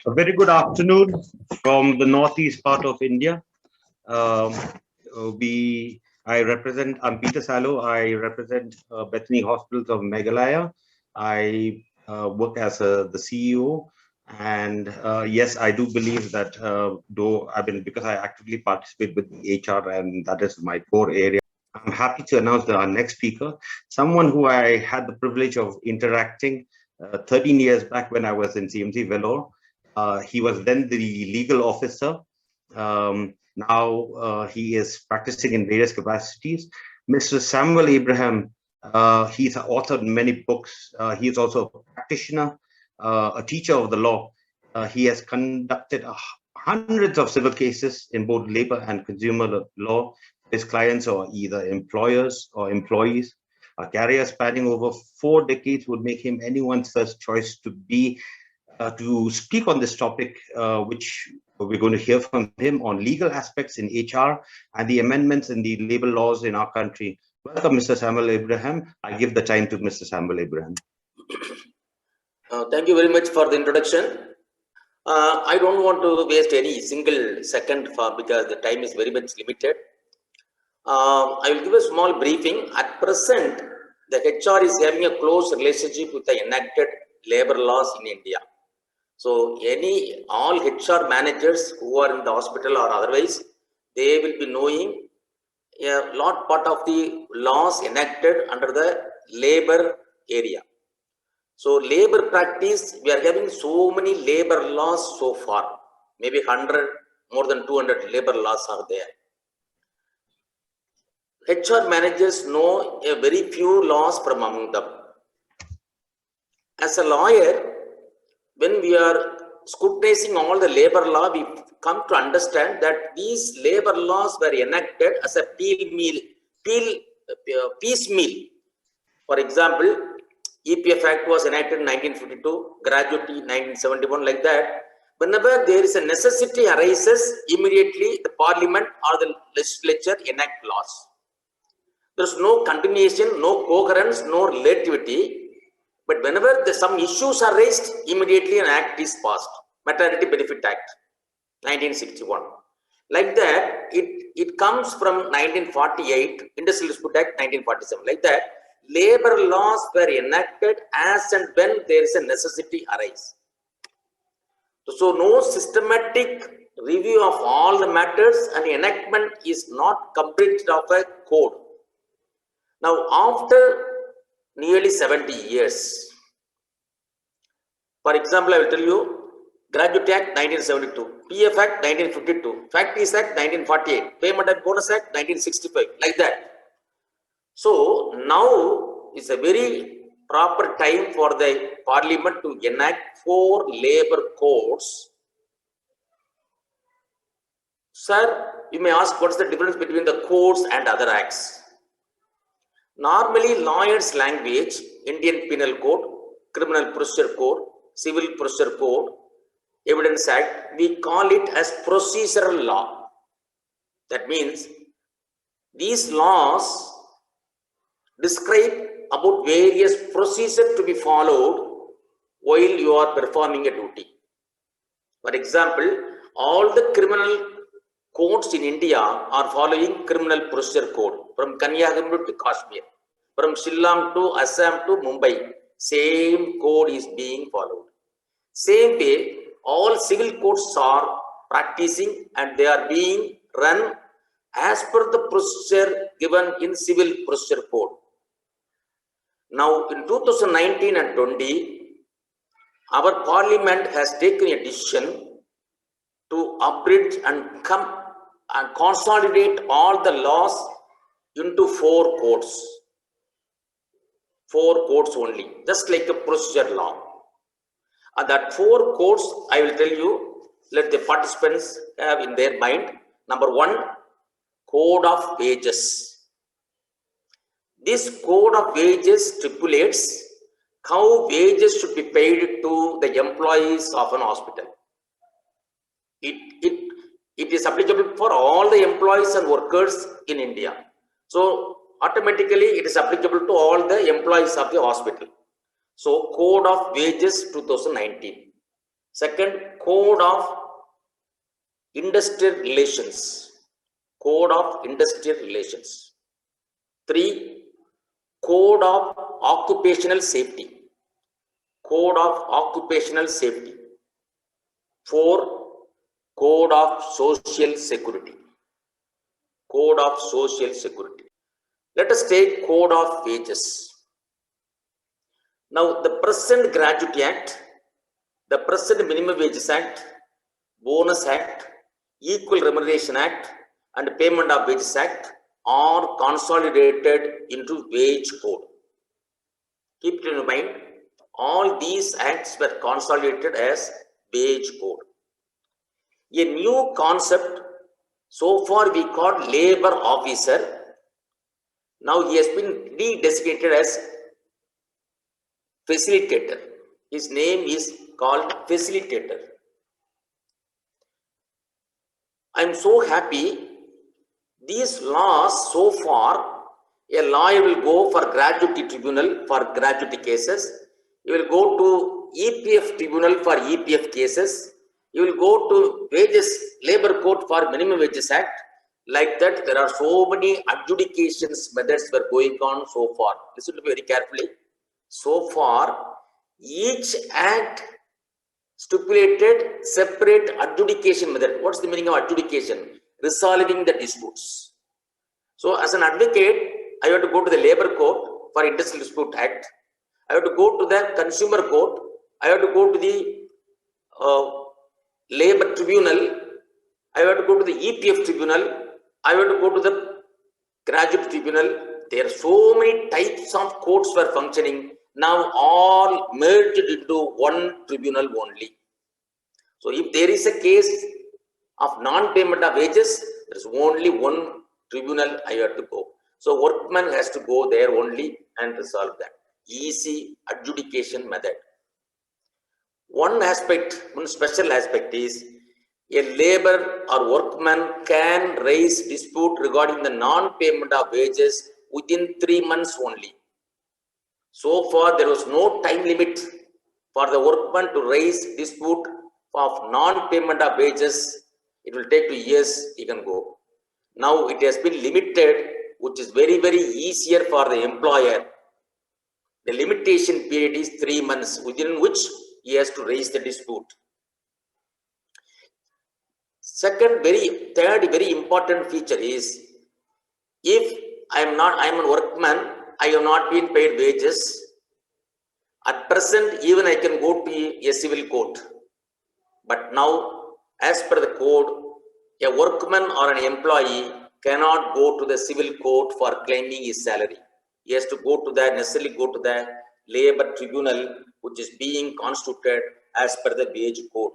A very good afternoon from the northeast part of India. Um, I'm Peter Salo. I represent Bethany Hospitals of Meghalaya. I work as the CEO. And yes, I do believe that because I actively participate with HR and that is my core area. I'm happy to announce our next speaker, someone who I had the privilege of interacting 13 years back when I was in CMC Vellore. He was then the legal officer. Now he is practicing in various capacities. Mr. Samuel Abraham, he's authored many books. He is also a practitioner, a teacher of the law. He has conducted hundreds of civil cases in both labor and consumer law. His clients are either employers or employees. A career spanning over 4 decades would make him anyone's first choice to speak on this topic, which we're going to hear from him on legal aspects in HR and the amendments in the labor laws in our country. Welcome, Mr. Samuel Abraham. I give the time to Mr. Samuel Abraham. Thank you very much for the introduction. I don't want to waste any single second because the time is very much limited. I will give a small briefing. At present, the HR is having a close relationship with the enacted labor laws in India. So all HR managers who are in the hospital or otherwise, they will be knowing a lot part of the laws enacted under the labor area. So labor practice, we are having so many labor laws so far, maybe 100, more than 200 labor laws are there. HR managers know a very few laws from among them. As a lawyer, when we are scrutinizing all the labor law, we come to understand that these labor laws were enacted as a piecemeal. For example, EPF Act was enacted in 1952, Gratuity 1971, like that. Whenever there is a necessity arises, immediately the parliament or the legislature enact laws. There is no continuation, no coherence, no relativity. But whenever some issues are raised, immediately an act is passed. Maternity Benefit Act, 1961. Like that, it comes from 1948, Industrial Dispute Act, 1947. Like that, labor laws were enacted as and when there is a necessity arise. So no systematic review of all the matters and enactment is not completed of a code. Now, after nearly 70 years, for example, I will tell you, Gratuity Act 1972, PF Act 1952, Factories Act 1948, Payment and Bonus Act 1965, like that. So now is a very proper time for the parliament to enact 4 labor codes. Sir, you may ask what's the difference between the codes and other acts. Normally, lawyers' language, Indian Penal Code, Criminal Procedure Code, Civil Procedure Code, Evidence Act, we call it as procedural law. That means these laws describe about various procedures to be followed while you are performing a duty. For example, all the criminal codes in India are following Criminal Procedure Code from Kanyakumari to Kashmir, from Shillong to Assam to Mumbai. Same code is being followed. Same way, all civil courts are practicing and they are being run as per the procedure given in Civil Procedure Code. Now, in 2019 and 20, our parliament has taken a decision to abridge and consolidate all the laws into 4 codes. 4 codes only, just like a procedure law. And that 4 codes, I will tell you, let the participants have in their mind. Number 1, Code of Wages. This Code of Wages stipulates how wages should be paid to the employees of an hospital. It is applicable for all the employees and workers in India. So automatically it is applicable to all the employees of the hospital. So Code of Wages 2019. Second, Code of Industrial Relations. Code of Industrial Relations. 3. Code of Occupational Safety. Code of Occupational Safety. 4. Code of Social Security. Code of Social Security. Let us take Code of Wages. Now, the present Gratuity Act, the present Minimum Wages Act, Bonus Act, Equal Remuneration Act, and Payment of Wages Act are consolidated into Wage Code. Keep it in mind, all these acts were consolidated as Wage Code. A new concept, so far we called labor officer, now he has been re-designated as facilitator. His name is called facilitator. I am so happy. These laws, so far, a lawyer will go for gratuity tribunal for gratuity cases. You will go to EPF tribunal for EPF cases. You will go to wages labor court for minimum wages act. Like that, there are so many adjudications methods were going on so far. Listen to me very carefully. So far, each act stipulated separate adjudication method. What's the meaning of adjudication? Resolving the disputes. So as an advocate, I have to go to the labor court for Industrial Dispute Act. I have to go to the consumer court. I have to go to the labor tribunal. I have to go to the EPF tribunal. I have to go to the graduate tribunal. There are so many types of courts were functioning. Now all merged into one tribunal only. So if there is a case of non-payment of wages, there is only one tribunal I have to go. So workman has to go there only and resolve that. Easy adjudication method. One aspect, one special aspect is a labor or workman can raise dispute regarding the non-payment of wages within 3 months only. So far, there was no time limit for the workman to raise dispute of non-payment of wages. It will take 2 years, he can go. Now it has been limited, which is very, very easier for the employer. The limitation period is 3 months, within which he has to raise the dispute. Third very important feature is, if I am a workman, I have not been paid wages. At present, even I can go to a civil court. But now, as per the code, a workman or an employee cannot go to the civil court for claiming his salary. He has to necessarily go to the labor tribunal, which is being constituted as per the wage code.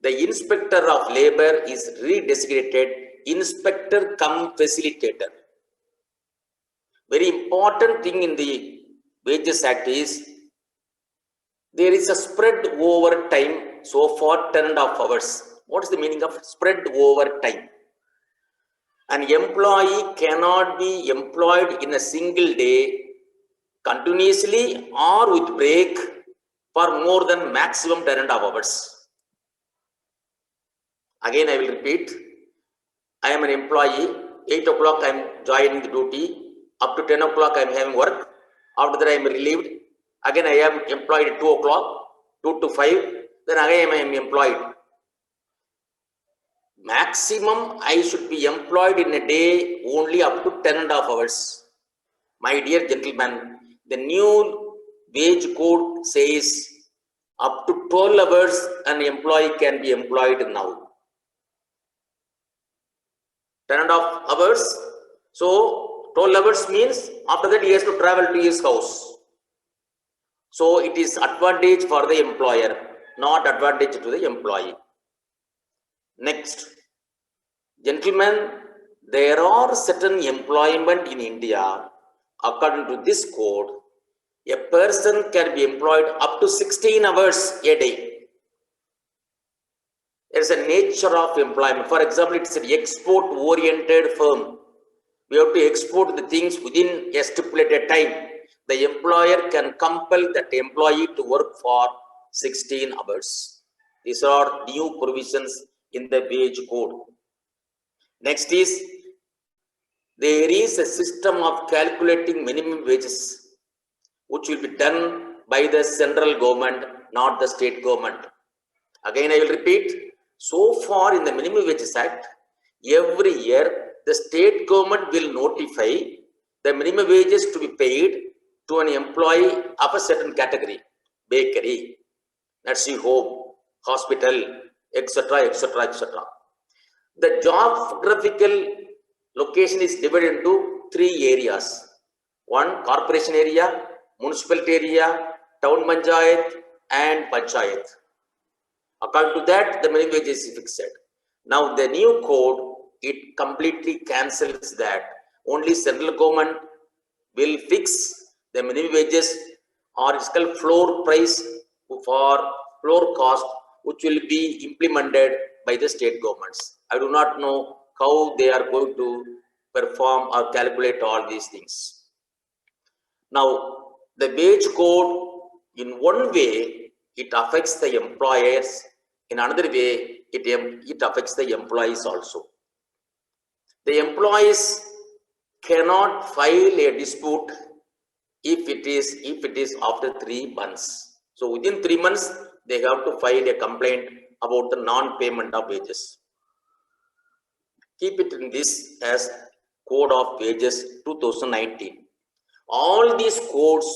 The inspector of labor is re-designated inspector cum facilitator. Very important thing in the Wages Act is, there is a spread over time, so far 10.5 hours. What is the meaning of spread over time? An employee cannot be employed in a single day continuously or with break for more than maximum 10.5 hours. Again, I will repeat. I am an employee. 8 o'clock I am joining the duty. Up to 10 o'clock I am having work. After that I am relieved. Again I am employed at 2 o'clock, 2 to 5. Then again I am employed. Maximum I should be employed in a day only up to 10.5 hours. My dear gentlemen, the new wage code says up to 12 hours an employee can be employed now. 10.5 hours. So 12 hours means after that he has to travel to his house. So it is advantage for the employer, not advantage to the employee. Next, gentlemen, there are certain employment in India. According to this code, a person can be employed up to 16 hours a day. There is a nature of employment. For example, it's an export-oriented firm. We have to export the things within a stipulated time. The employer can compel that employee to work for 16 hours. These are new provisions in the wage code. Next is, there is a system of calculating minimum wages, which will be done by the central government, not the state government. Again, I will repeat, so far in the Minimum Wages Act, every year the state government will notify the minimum wages to be paid to an employee of a certain category, bakery, nursing home, hospital, etc., etc., etc. The geographical location is divided into 3 areas. One, corporation area, municipality area, town panchayat, and panchayat. According to that, the minimum wage is fixed. Now, the new code, it completely cancels that. Only central government will fix the minimum wages, or it's called floor price for floor cost, which will be implemented by the state governments. I do not know how they are going to perform or calculate all these things. Now, the wage code, in one way, it affects the employers. In another way, it affects the employees also. The employees cannot file a dispute if it is after 3 months. So within 3 months, they have to file a complaint about the non-payment of wages. Keep it in this as Code of Wages 2019. All these codes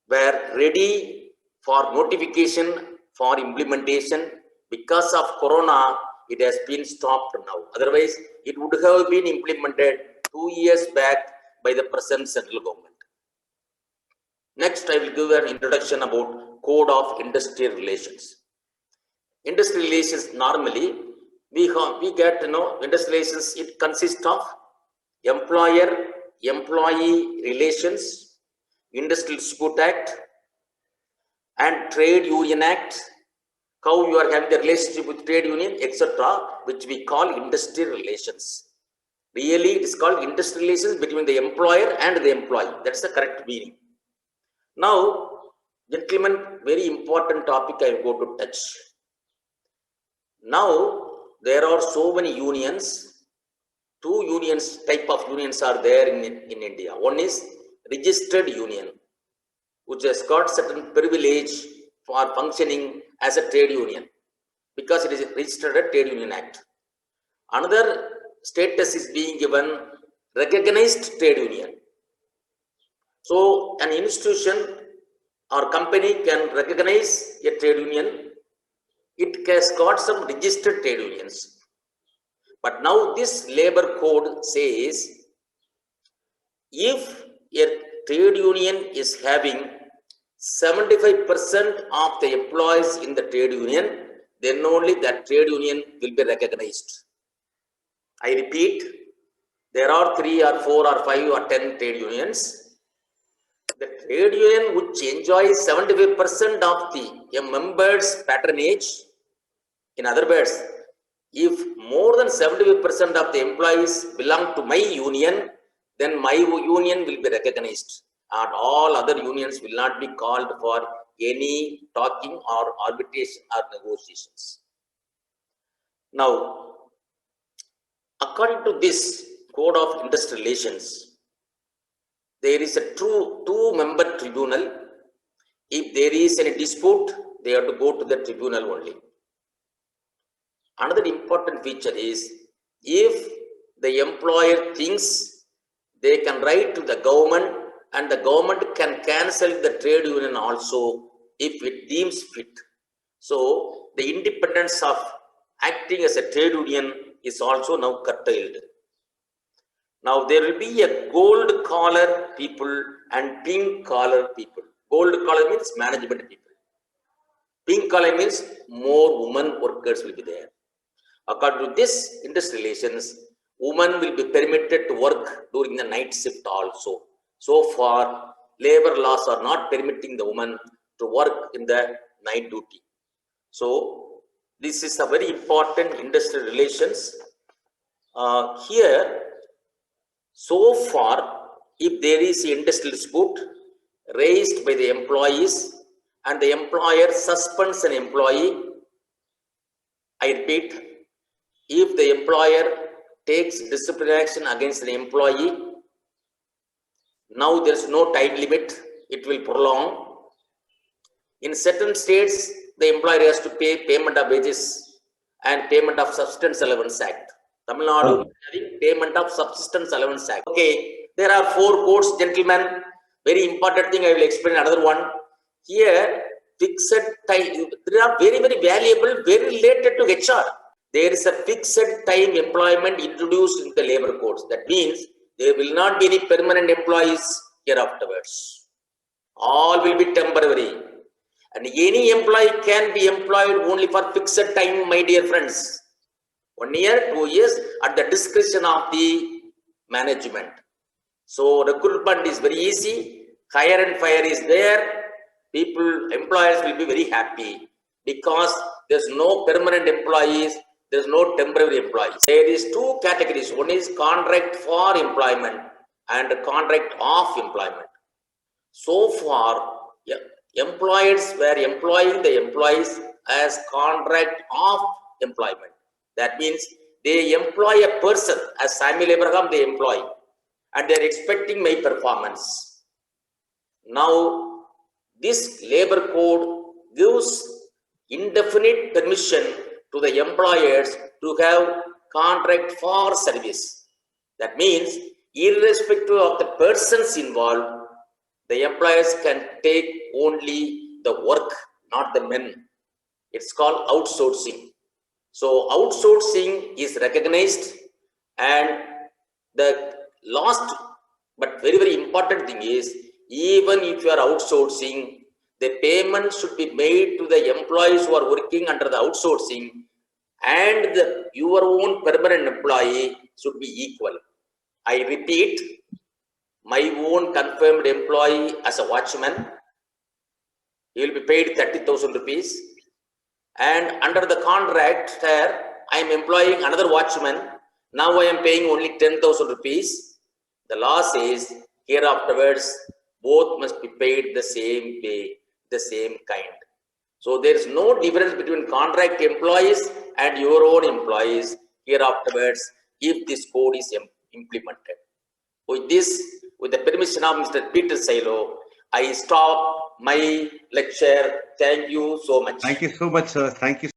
were ready for notification, for implementation. Because of Corona, it has been stopped now. Otherwise, it would have been implemented 2 years back by the present central government. Next, I will give an introduction about Code of Industrial Relations. Industrial relations, normally, we get industrial relations, it consists of employer-employee relations, Industrial Dispute Act, and Trade Union Act, how you are having the relationship with trade union, etc., which we call industrial relations. Really, it is called industrial relations between the employer and the employee. That's the correct meaning. Now, gentlemen, very important topic I am going to touch. Now, there are so many unions. 2 type of unions are there in India. One is registered union, which has got certain privilege for functioning as a trade union because it is registered at Trade Union Act. Another status is being given recognized trade union. So an institution or company can recognize a trade union. It has got some registered trade unions. But now this labor code says, if a trade union is having 75% of the employees in the trade union, then only that trade union will be recognized. I repeat, there are 3 or 4 or 5 or 10 trade unions. The trade union which enjoys 75% of the members' patronage. In other words, if more than 75% of the employees belong to my union, then my union will be recognized. And all other unions will not be called for any talking or arbitration or negotiations. Now, according to this Code of Industrial Relations, there is a two-member tribunal. If there is any dispute, they have to go to the tribunal only. Another important feature is, if the employer thinks, they can write to the government, and the government can cancel the trade union also if it deems fit. So the independence of acting as a trade union is also now curtailed. Now there will be a gold collar people and pink collar people. Gold collar means management people. Pink collar means more women workers will be there. According to this industrial relations, women will be permitted to work during the night shift also. So far, labor laws are not permitting the woman to work in the night duty. So this is a very important industrial relations. Here, so far, if there is an industrial dispute raised by the employees and the employer suspends an employee, I repeat, if the employer takes disciplinary action against an employee, now there is no time limit, it will prolong. In certain states, the employer has to pay payment of wages and payment of subsistence allowance act. Tamil Nadu having payment of subsistence allowance act. Okay, there are 4 codes, gentlemen. Very important thing, I will explain another one. Here, fixed time, they are very, very valuable, very related to HR. There is a fixed time employment introduced in the labor codes. That means there will not be any permanent employees here afterwards. All will be temporary. And any employee can be employed only for fixed time, my dear friends. 1 year, 2 years, at the discretion of the management. So recruitment is very easy. Hire and fire is there. People, employers will be very happy because there's no permanent employees, there's no temporary employees. There is 2 categories. One is contract for employment and contract of employment. So far, employers were employing the employees as contract of employment. That means they employ a person, as Samuel Abraham they employ, and they're expecting my performance. Now, this labor code gives indefinite permission to the employers to have contract for service. That means, irrespective of the persons involved, the employers can take only the work, not the men. It's called outsourcing. So outsourcing is recognized, and the last but very, very important thing is, even if you are outsourcing, the payment should be made to the employees who are working under the outsourcing, and your own permanent employee should be equal. I repeat, my own confirmed employee as a watchman, he will be paid 30,000 rupees. And under the contract, I am employing another watchman. Now I am paying only 10,000 rupees. The law says here afterwards, both must be paid the same pay, the same kind. So there is no difference between contract employees and your own employees here afterwards if this code is implemented. With this, with the permission of Mr. Peter Silo, I stop my lecture. Thank you so much. Thank you so much, sir. Thank you.